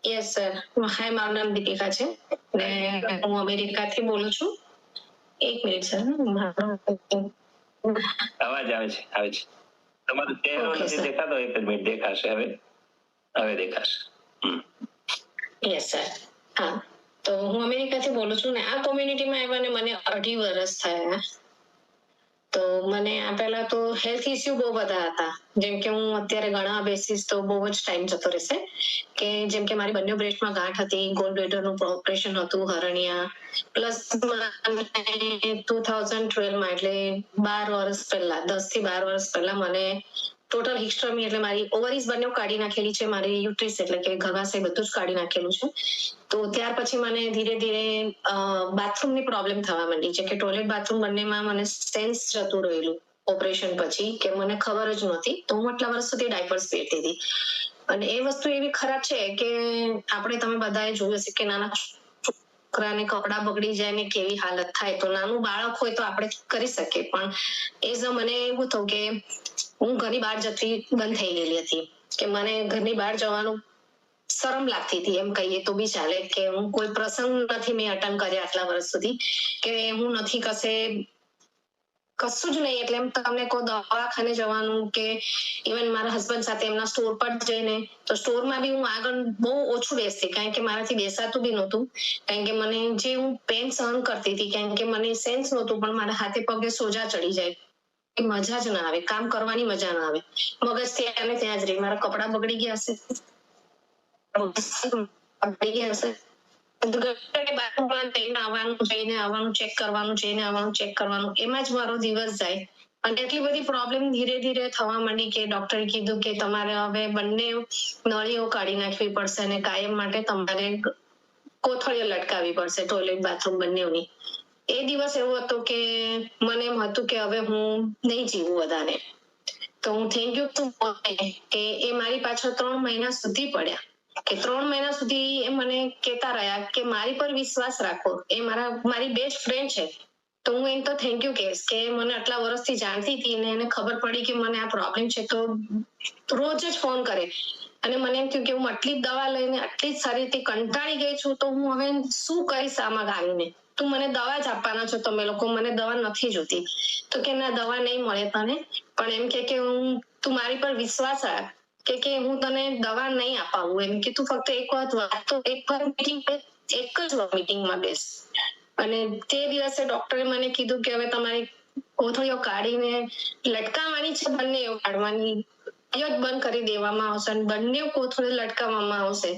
Yes sir. હાય, મારું નામ દીપિકા છે ને હું અમેરિકાથી બોલું છું. એક મિનિટ સર. અવાજ આવે છે તમારો ચહેરો નથી દેખાતો. એક જ મિનિટ, દેખાશે હવે. હવે દેખાશે. Yes sir. હા, તો હું અમેરિકાથી બોલું છું ને આ કોમ્યુનિટીમાં આવ્યા ને મને 2.5 વર્ષ થયા. તો મને આ પહેલા તો હેલ્થ ઇસ્યુ બહુ બધા હતા. જેમ કે હું અત્યારે ઘણા બેસીસ તો બહુ જ ટાઈમ જતો રહેશે કે જેમ કે મારી બંને બ્રેસ્ટમાં ગાંઠ હતી, ગોલ્ડ બ્લેડરનું ઓપરેશન હતું, હરણિયા પ્લસ 2012માં એટલે 12 વર્ષ પહેલા, 10 થી 12 વર્ષ પહેલા મને ટોટલ હિસ્ટોમી એટલે મારી ઓવરીઝ બંને કાઢી નાખેલી છે, મારી યુટ્રીસ એટલે કે ગર્ભાશય બધું જ કાઢી નાખેલું છે. તો ત્યાર પછી મને ધીરે ધીરે બાથરૂમની પ્રોબ્લેમ થવા માંડી છે કે ટોયલેટ બાથરૂમ બંનેમાં મને સેન્સ જતું રહેલું ઓપરેશન પછી કે મને ખબર જ નહોતી. તો હું આટલા વર્ષ સુધી ડાયપર્સ પહેરતી હતી અને એ વસ્તુ એવી ખરાબ છે કે આપણે તમે બધાએ જોયું હશે કે નાના છોકરાને કપડા બગડી જાય ને કેવી હાલત થાય. તો નાનું બાળક હોય તો આપણે કરી શકીએ, પણ એ મને એવું થયું કે હું ઘરની બહાર જતી બંધ થઈ ગયેલી હતી કે મને ઘરની બહાર જવાનું શરમ લાગતી હતી, એમ કહીએ તો બી ચાલે કે હું કોઈ પ્રસંગ નથી મેં અટેન્ડ કર્યા આટલા વર્ષ સુધી કે હું નથી કશું જ નહીં. એટલે એમ તમને કોઈ દવાખાને જવાનું કે ઇવન મારા હસબન્ડ સાથે એમના સ્ટોર પર જઈને તો સ્ટોરમાં બી હું આગળ બહુ ઓછું બેસતી કારણ કે મારાથી બેસાતું બી નહોતું. કારણ કે મને જે હું પેન સહન કરતી હતી કારણ કે મને સેન્સ નહોતું, પણ મારા હાથે પગે સોજા ચડી જાય, મજા જ ના આવે, કામ કરવાની મજા ના આવે, મગજ ત્યાં ને ત્યાં જ રહી. મારા કપડા બગડી ગયા હશે, ચેક કરવાનું એમાં જ મારો દિવસ જાય. અને એટલી બધી પ્રોબ્લેમ ધીરે ધીરે થવા માંડી કે ડોક્ટરે કીધું કે તમારે હવે બંને નળીઓ કાઢી નાખવી પડશે અને કાયમ માટે તમારે કોથળીઓ લટકાવવી પડશે ટોયલેટ બાથરૂમ બંનેની. એ દિવસ એવો હતો કે મને એમ હતું કે હવે હું નહીં જીવું વધારે. તો હું થેન્ક યુ કે એ મારી પાછળ 3 મહિના સુધી પડ્યા કે 3 મહિના સુધી એ મને કહેતા રહ્યા કે મારી પર વિશ્વાસ રાખો. એ મારી બેસ્ટ ફ્રેન્ડ છે. તો હું એમ તો થેન્ક યુ કહીશ કે મને આટલા વર્ષથી જાણતી હતી ને એને ખબર પડી કે મને આ પ્રોબ્લેમ છે તો રોજ જ ફોન કરે અને મને એમ થયું કે હું આટલી દવા લઈને આટલી જ સારી રીતે કંટાળી ગઈ છું તો હું હવે શું કરીશ આમાં આવીને. તું મને દવા જ આપવાના છો, તમે લોકો મને દવા નથી જોતી. તો કે ના, દવા નહીં મળે તને, પણ એમ કે હું તું મારી પર વિશ્વાસ રાખ કે હું તને દવા નહીં અપાવું. એમ કે તું ફક્ત એક વખત વાત તો એક જ મીટિંગમાં બેસ. અને તે દિવસે ડોક્ટરે મને કીધું કે હવે તમારી કોથળીઓ કાઢીને લટકાવવાની છે, બંને કાઢવાની જ બંધ કરી દેવામાં આવશે અને બંને કોથળીઓ લટકાવવામાં આવશે.